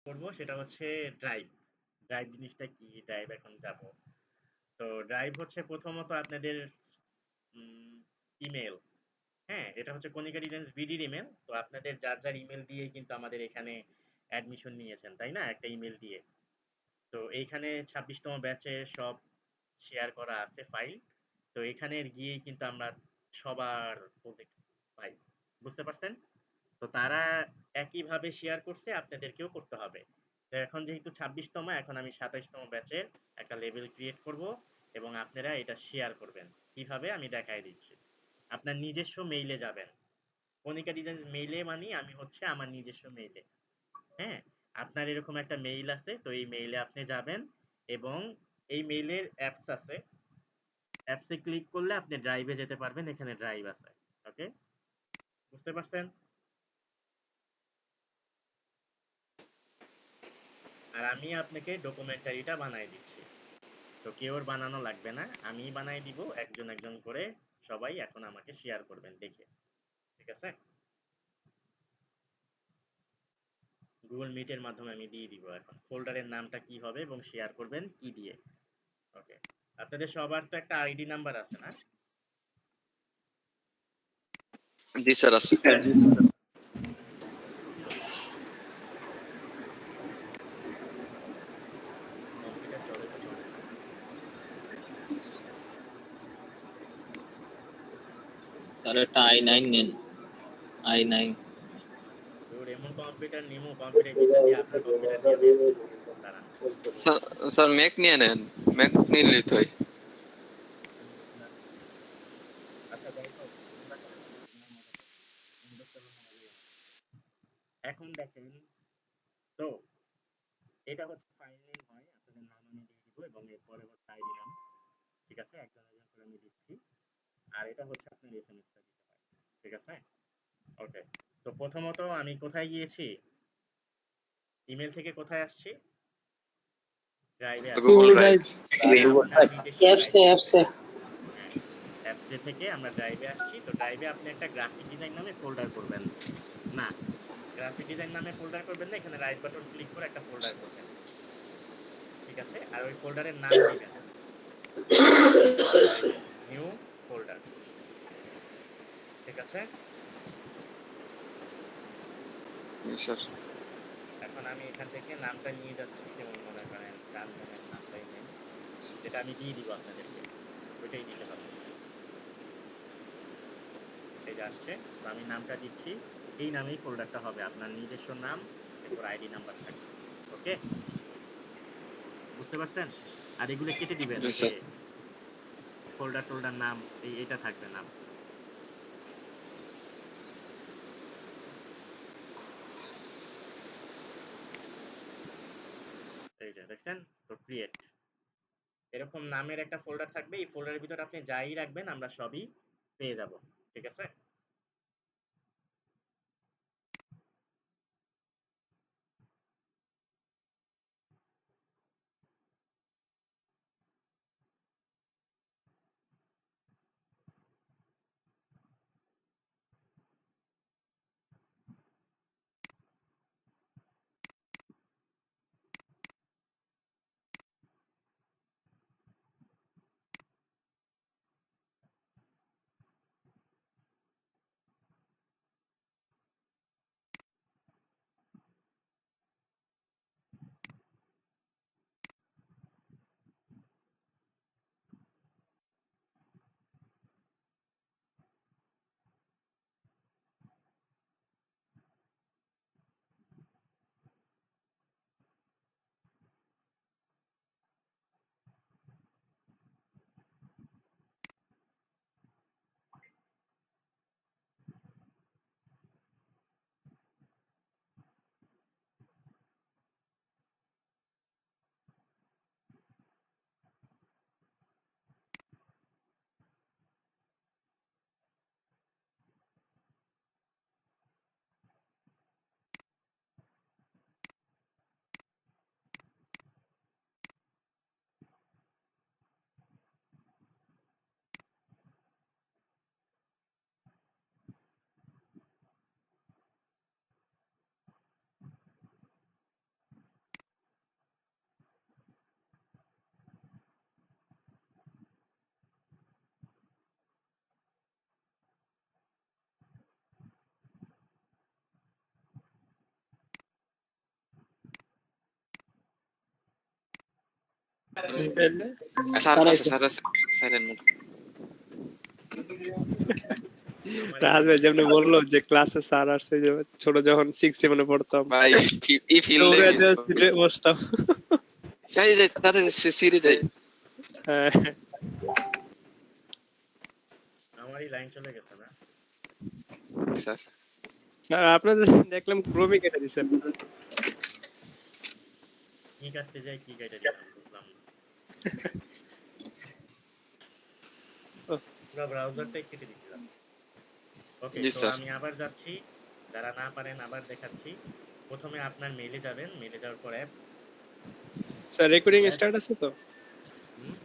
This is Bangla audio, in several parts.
করব সেটা হচ্ছে ড্রাইভ। ড্রাইভ জিনিসটা কি? ড্রাইভ এখন যাব। তো ড্রাইভ হচ্ছে প্রথমত আপনাদের উম ইমেইল। হ্যাঁ, এটা হচ্ছে কনিকা ডিজাইনস বিডির ইমেইল। তো আপনাদের যার ইমেইল দিয়েই কিন্তু আমাদের এখানে অ্যাডমিশন নিয়েছেন, তাই না? একটা ইমেইল দিয়ে। তো এইখানে ২৬ তম ব্যাচের সব শেয়ার করা আছে ফাইল। তো এখানে গিয়েই কিন্তু আমরা সবার প্রজেক্ট পাই। বুঝতে পারছেন? তো তারা একইভাবে শেয়ার করছে, আপনাদেরকেও করতে হবে। তো এখন যেহেতু ২৬ তম, এখন আমি ২৭ তম ব্যাচের একটা লেভেল ক্রিয়েট করব এবং আপনারা এটা শেয়ার করবেন। কিভাবে আমি দেখায় দিচ্ছি। আপনার নিজস্ব মেইলে যাবেন। কনিকা ডিজাইনস মেইলে মানি আমি হচ্ছে আমার নিজস্ব মেইলে। হ্যাঁ? আপনার এরকম একটা মেইল আছে। তো এই মেইলে আপনি যাবেন এবং এই মেইলের অ্যাপস আছে। অ্যাপসে ক্লিক করলে আপনি ড্রাইভে যেতে পারবেন। এখানে ড্রাইভ আছে। ওকে? বুঝতে পারছেন? আর আমি আপনাকে ডকুমেন্টারিটা বানায় দিচ্ছি। তো কেউ আর বানানো লাগবে না। আমিই বানায় দিব একজন করে। সবাই এখন আমাকে শেয়ার করবেন দেখে। ঠিক আছে? গুগল মিটের মাধ্যমে আমি দিয়ে দিব এখন। ফোল্ডারের নামটা কি হবে এবং শেয়ার করবেন কি দিয়ে। ওকে। আপনাদের সবার তো একটা আইডি নাম্বার আছে না? জি স্যার আছে। কম্পিউটার চলে তো চলে না। স্যার একটা i9 নেন, i9। তোর এমন কম্পিউটার নিমু, কম্পিউটার ভিতর দিয়ে আপনার কম্পিউটার দিয়ে দেবো। দাঁড়ান। স্যার স্যার ম্যাক নিয়ে নেন, ম্যাক নিলেই তো হয়। আচ্ছা যাই হোক, মজা করেন না, আমরা মজা করি। উইন্ডোজ 7 মজাই আছে। এখন দেখেন, তো এটা হচ্ছে ফাইল নেম হয়, আপনাদের নাম আমি দিয়ে দিব এবং এরপরে হচ্ছে আইডি নাম। ঠিক আছে? একজন করে আমি দিচ্ছি। আর এটা হচ্ছে আপনার এসএমএসটা দিতে হয়। ঠিক আছে? ওকে। তো প্রথমত আমি কোথায় গিয়েছি? ইমেল থেকে কোথায় আসছি? ড্রাইভে আসছি। Google drive. ড্রাইভ। আপনার নিজস্ব অ্যাপসে ড্রাইভে আসছি। অ্যাপসে হ্যাঁ, অ্যাপসে থেকে আমরা ড্রাইভে আসছি। তো ড্রাইভে আপনি একটা গ্রাফিক ডিজাইন নামে ফোল্ডার করবেন। না, গ্রাফিক ডিজাইন নামে ফোল্ডার করবেন না। এখানে রাইট বাটন ক্লিক করে একটা ফোল্ডার করবেন। ঠিক আছে? আর ওই ফোল্ডারের নাম দিবেন। এই যে নিউ ফোল্ডার। ঠিক আছে? জি স্যার। এখন আমি এখান থেকে নামটা নিয়ে যাচ্ছি। যেমন মনে করেন গানজানের নামটাই নেন। যেটা আমি দিয়ে দিব আপনাদেরকে। ওইটাই দিতে হবে। এই যে আসছে। তো আমি নামটা দিচ্ছি। এই নামেই ফোল্ডারটা হবে। আপনার নিজস্ব নাম, এরপর আইডি নাম্বার থাকবে। ওকে? বুঝতে পারছেন? আর এগুলো কেটে দিবেন। জি এই যে স্যার। ফোল্ডার নাম এটা থাকবে নাম। এই যে দেখছেন? তো ক্রিয়েট। এরকম নামের একটা ফোল্ডার থাকবে। এই ফোল্ডারের ভিতরে আপনি যাই রাখবেন আমরা সবই পেয়ে যাব। ঠিক আছে? স্যার তারাই আছে, স্যার আছে, সাইলেন্ট মোড। আমারই রাজ লাইন ভাই চলে যেমনি গেছে। বললো যে ক্লাসে স্যার আসছে, যে ছোট যখন 6-7 পড়তাম, ভাই ই ফিল দৌড়ে লেগে গেছে ভাই। সিটে বসতাম। যাই যাই তাদের সিঁড়ি যাই। হ্যাঁ, আমারই লাইন চলে গেছে না। স্যার আর আপনাদের দেখলাম ক্রমই কেটে দিচ্ছেন। কি কাটতে যাই কি কেটে দিলাম বুঝলাম না। পুরো ব্রাউজারটাই কেটে দিছিলাম। ওকে, জি তো স্যার। আমি আবার যাচ্ছি। যারা না পারেন আবার দেখাচ্ছি। প্রথমে আপনার মেইলে যাবেন, মেইলে যাওয়ার পর apps, sir recording apps start আছে তো? হুম,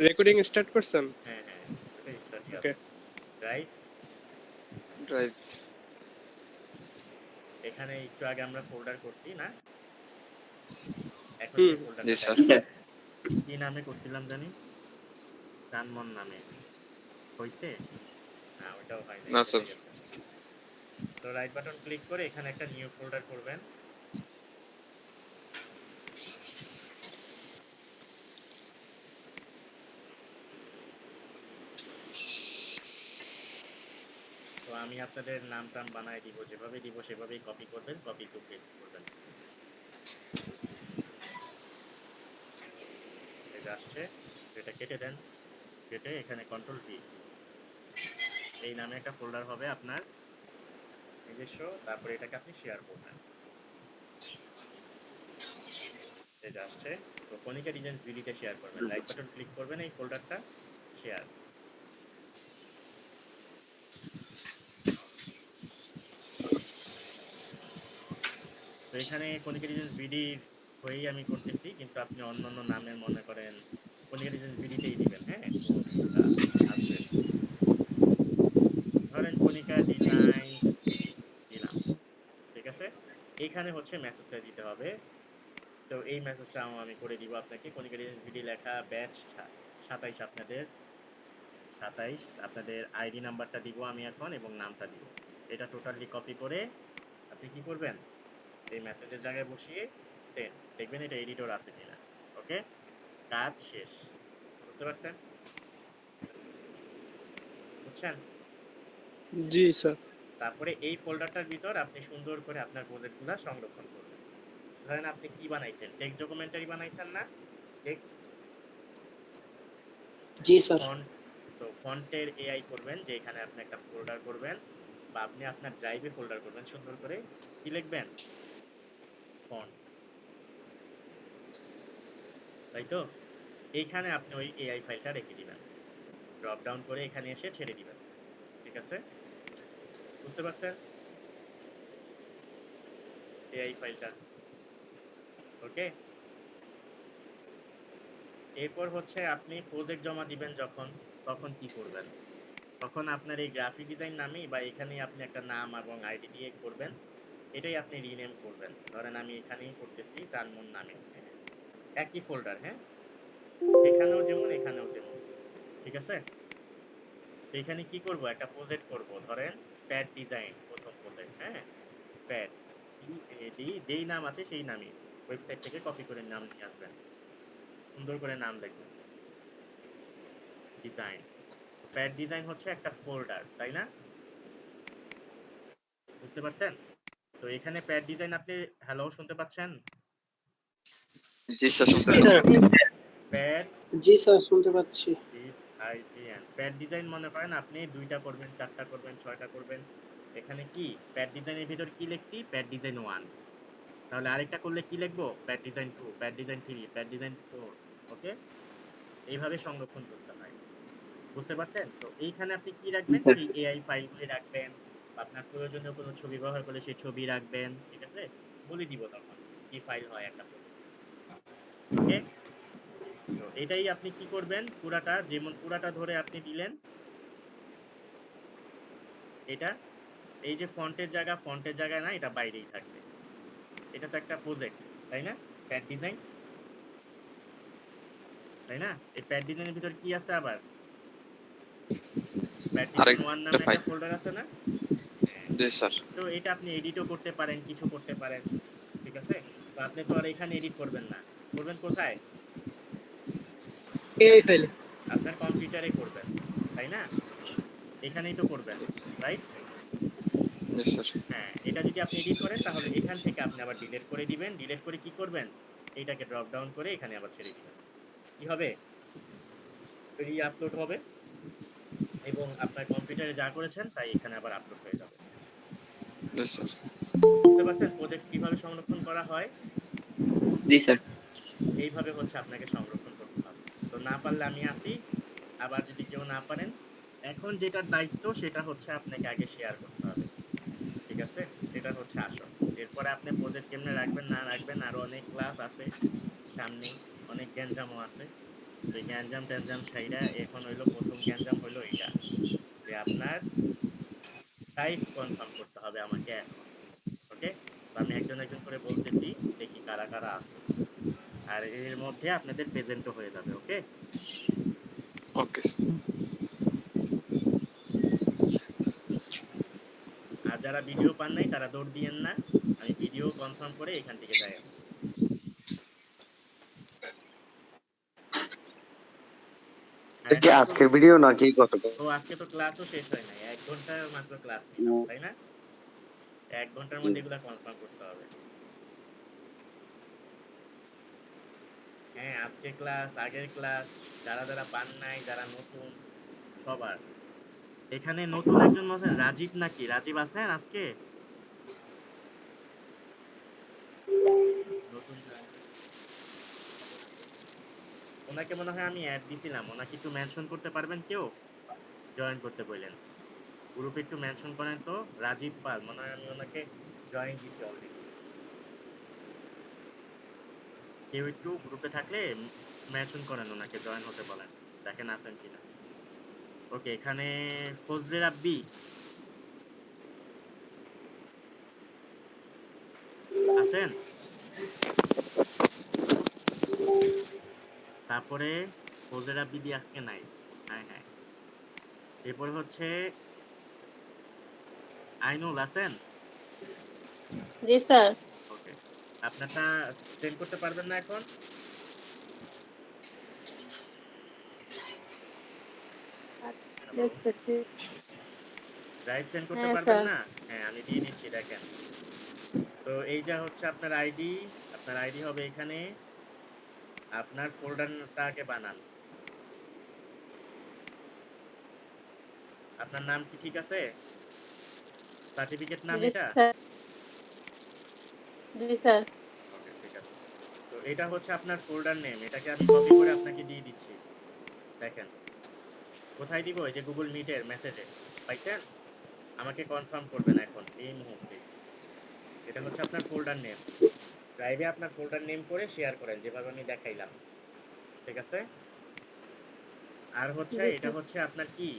রেকর্ডিং স্টার্ট করছেন? হ্যাঁ হ্যাঁ, ওটা স্টার্টই ওকে। আছে। Drive, drive. এখানে একটু আগে আমরা ফোল্ডার করছি না, এখন হুম। সেই জি ফোল্ডারটা স্যার। দেখাচ্ছে। কি নামে করছিলাম জানি, চানমন নামে হয়েছে না, ওইটাও হয় নাই, না চলে স্যার। গেছে। তো রাইট বাটন ক্লিক করে এখানে একটা নিউ ফোল্ডার করবেন। তো আমি আপনাদের নাম টাম বানায় দিব, যেভাবে দিব সেভাবেই কপি করবেন, কপি টু পেস্ট করবেন। এই যে আসছে, এটা কেটে দেন, কেটে এখানে কন্ট্রোল ভি, এই নামে একটা ফোল্ডার হবে আপনার নিজস্ব, তারপরে এটাকে আপনি শেয়ার করবেন। এই যে আসছে, তো কনিকা ডিজাইন ভিডিতে শেয়ার করবেন, রাইট বাটন ক্লিক করবেন, এই ফোল্ডারটা শেয়ার। তো এখানে কনিকা ডিজাইন ভিডি হয়েই আমি করতেছি, কিন্তু আপনি অন্য অন্য নামের মনে করেন কনিকা ডিজাইন ভিডিতেই দিবেন, হ্যাঁ, কোনটা আসবে। ধরেন কনিকা ডিজাইন দিলাম, ঠিক আছে। এইখানে হচ্ছে মেসেজটা দিতে হবে। তো এই মেসেজটা আমি করে দিব আপনাকে। কনিকা ডিজাইন ভিডি লেখা ব্যাচ 27, আপনাদের 27 আপনাদের আইডি নাম্বারটা দিব আমি এখন এবং নামটা দিব। এটা টোটালি কপি করে আপনি কি করবেন, এই মেসেজের জায়গায় বসিয়ে সেন্ড, দেখবেন এটা এডিটর আছে কিনা। ওকে, কাজ শেষ। বুঝতে পারছেন? বুঝছেন? জি স্যার। তারপরে এই ফোল্ডারটার ভিতর আপনি সুন্দর করে আপনার প্রজেক্টগুলো সংরক্ষণ করবেন। ধরেন আপনি কি বানাইছেন, টেক্সট ডকুমেন্টারি বানাইছেন না, টেক্সট জি স্যার। ফন্ট, তো ফন্টের এআই করবেন যে এখানে আপনি একটা ফোল্ডার করবেন, বা আপনি আপনার ড্রাইভে ফোল্ডার করবেন, সুন্দর করে কি লিখবেন, ফন্ট, তাই তো। এইখানে আপনি ওই এআই ফাইলটা রেখে দিবেন, ড্রপ ডাউন করে এখানে এসে ছেড়ে দিবেন। ঠিক আছে, বুঝতে পারছেন এআই ফাইলটা? ওকে, এরপর হচ্ছে আপনি প্রজেক্ট জমা দিবেন যখন, তখন কি করবেন, তখন আপনার এই গ্রাফিক ডিজাইন নামেই বা এখানেই আপনি একটা নাম এবং আইডি দিয়ে করবেন, এটাই আপনি রিনেম করবেন। ধরেন আমি এখানেই করতেছি চানমন নামে, হ্যাঁ, একই ফোল্ডার, হ্যাঁ, এখানেও যেমন এখানেও তেমন। ঠিক আছে, তো এখানে কি করব, একটা প্রজেক্ট করব, ধরেন প্যাড ডিজাইন, প্রথম প্রজেক্ট, হ্যাঁ, প্যাড যেই নাম আছে সেই নামই ওয়েবসাইট থেকে কপি করে নাম নিয়ে আসবেন, সুন্দর করে নাম লিখবেন ডিজাইন। প্যাড ডিজাইন হচ্ছে একটা ফোল্ডার, তাই না? বুঝতে পারছেন? তো এখানে প্যাড ডিজাইন আপনি হ্যালো শুনতে পাচ্ছেন? জি স্যার শুনতে স্যার। পাচ্ছি। প্যাড জি স্যার, শুনতে পাচ্ছি। দিস আইডিএন, প্যাড ডিজাইন মনে করেন আপনি 2টা করবেন, 4টা করবেন, 6টা করবেন। এখানে কি প্যাড ডিজাইনের ভিতর কি লিখছি, প্যাড ডিজাইন 1, তাহলে আরেকটা করলে কি লিখবো, pad design 2, pad design 3, pad design 4। ওকে, এইভাবে সংরক্ষণ করতে হয়। বুঝতে পারছেন? তো এইখানে আপনি কি রাখবেন, সেই এআই ফাইলগুলি রাখবেন, বা আপনার প্রয়োজনীয় কোনো ছবি ব্যবহার করলে সেই ছবি রাখবেন। ঠিক আছে, বলে দিব তখন কি ফাইল হয় একটা প্রজেক্ট। ওকে, তো এটাই আপনি কি করবেন, পুরাটা যেমন পুরাটা ধরে আপনি দিলেন এটা, এই যে ফন্টের জায়গা, ফন্টের জায়গায় না, এটা বাইরেই থাকবে। এটা তো একটা প্রজেক্ট, তাই না, প্যাড ডিজাইন, তাই না? এই প্যাড ডিজাইনের ভিতর কি আছে আবার, প্যাড ডিজাইন 1 আরেকটা নামে পাই। একটা ফোল্ডার আছে না? হ্যাঁ, জি স্যার। তো এটা আপনি এডিটও করতে পারেন, কিছু করতে পারেন। ঠিক আছে, তো আপনি তো আর এখানে এডিট করবেন না, করবেন কোথায়, এই ফেলে আপনার কম্পিউটারে করবেন, তাই না? এখানেই তো করবেন, রাইট? জি স্যার। হ্যাঁ, এটা যদি আপনি এডিট করেন তাহলে এখান থেকে আপনি আবার ডিলিট করে দিবেন। ডিলিট করে কি করবেন? এইটাকে ড্রপ ডাউন করে এখানে আবার ছেড়ে দিবেন। কি হবে? রি-আপলোড হবে এবং আপনার কম্পিউটারে যা করেছেন তাই এখানে আবার আপলোড হয়ে যাবে। জি স্যার। বুঝতে পারছেন প্রজেক্ট কিভাবে সংরক্ষণ করা হয়? জি স্যার এইভাবে হচ্ছে আপনাকে সংরক্ষণ করতে হবে। তো না পারলে আমি আছি, আবার যদি কেউ না পারেন, এখন যেটার দায়িত্ব সেটা হচ্ছে আপনাকে আগে শেয়ার করতে হবে। ঠিক আছে? এটা হচ্ছে আসল। এরপরে আপনি প্রজেক্ট কেমনে রাখবেন না রাখবেন আরো অনেক ক্লাস আছে সামনে, অনেক গ্যাঞ্জামও আছে। এই গ্যাঞ্জাম-ট্যাঞ্জাম ছাইড়া এখন হইলো প্রথম গ্যাঞ্জাম হইলো এইটা, যে আপনার টাইপ কনফার্ম করতে হবে আমাকে এখন। ওকে? তো আমি একজন একজন করে বলতেছি, দেখি কারা কারা আছে। আর এর মধ্যে আপনাদের প্রেজেন্টও হয়ে যাবে, ওকে? Okay sir. আর যারা ভিডিও পান নাই তারা দৌড় দিয়েন না, আমি ভিডিও কনফার্ম করে এখান থেকে যাই আসি। আর কি এখন তো, আজকের ভিডিও নাকি গত? ও আজকে তো ক্লাসও শেষ হয় নাই, 1 ঘন্টা মাত্র ক্লাস নিলাম, তাই না? 1 ঘন্টার মধ্যে এগুলা কনফার্ম করতে হবে। হ্যাঁ, আজকে ক্লাস, আগের ক্লাস, যারা যারা পান নাই, যারা নতুন, সবার। এখানে নতুন একজন মনে হয় রাজীব, নাকি রাজীব আছেন আজকে? নতুন ওনাকে মনে হয় আমি অ্যাড দিছিলাম, ওনাকে একটু মেনশন করতে পারবেন কেউ? জয়েন করতে বললেন, গ্রুপে একটু মেনশন করেন তো। রাজীব পাল মনে হয় আমি ওনাকে জয়েন দিছি অলরেডি। কেউ একটু গ্রুপে থাকলে মেনশন করেন, ওনাকে জয়েন হতে বলেন, দেখেন আছেন কিনা। ওকে, এখানে ফজলে রাব্বি আছেন? তারপরে ফজলে রাব্বি দি আজকে নাই। হ্যাঁ হ্যাঁ, এরপরে হচ্ছে আইনুল আছেন? জি স্যার। ওকে, আপনারটা সেন্ড করতে পারবেন না এখন? হ্যালো, দেখতেছি। ড্রাইভ সেন্ড করতে হ্যাঁ পারবেন স্যার। না? হ্যাঁ, আমি দিয়ে দিচ্ছি, দেখেন। তো এই যা হচ্ছে আপনার আইডি, আপনার আইডি হবে এখানে। আপনার ফোল্ডারটা আগে বানান। আপনার নাম কি ঠিক আছে? সার্টিফিকেট নাম জি এটা? স্যার। জি স্যার। ওকে, ঠিক আছে। তো এটা হচ্ছে আপনার ফোল্ডার নেম, এটাকে আমি কপি করে আপনাকে দিয়ে দিচ্ছি। দেখেন কোথায় দিব, এই যে গুগল মিটের মেসেজে পাইছেন? আমাকে কনফার্ম করবেন এখন এই মুহূর্তে। এটা হচ্ছে আপনার ফোল্ডার নেম। ড্রাইভে আপনার ফোল্ডার নেম করে শেয়ার করেন যেভাবে আমি দেখাইলাম, ঠিক আছে? আর হচ্ছে জি এটা স্যার। হচ্ছে আপনার কি,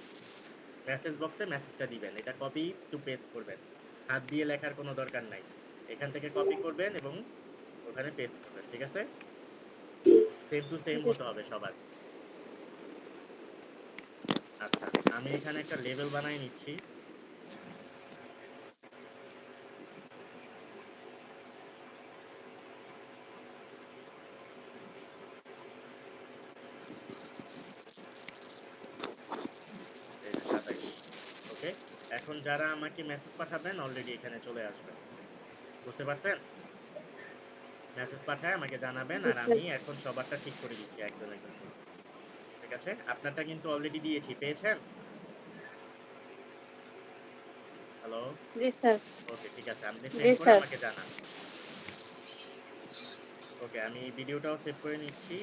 মেসেজ বক্সে মেসেজটা দিবেন, এটা কপি টু পেস্ট করবেন, হাত দিয়ে লেখার কোনো দরকার নাই। এখান থেকে কপি করবেন এবং ওখানে পেস্ট করবেন, ঠিক আছে? সেম টু সেম জি হতে হবে সবার। আচ্ছা, আমি এখানে একটা লেবেল বানাই নিচ্ছি। এই যে 27। ওকে, এখন যারা আমাকে মেসেজ পাঠাবেন অলরেডি এখানে চলে আসবেন, বুঝতে পারছেন? মেসেজ পাঠায় আমাকে জানাবেন, জি আর স্যার। আমি এখন সবারটা ঠিক করে দিচ্ছি একজন একজন করে। ঠিক আছে, আপনারটা কিন্তু অলরেডি দিয়েছি, পেয়েছেন? হ্যালো, জি স্যার। ওকে ঠিক আছে, আপনি জি সেন্ড করে স্যার। আমাকে জানান। ওকে, আমি ভিডিওটাও সেভ করে নিচ্ছি।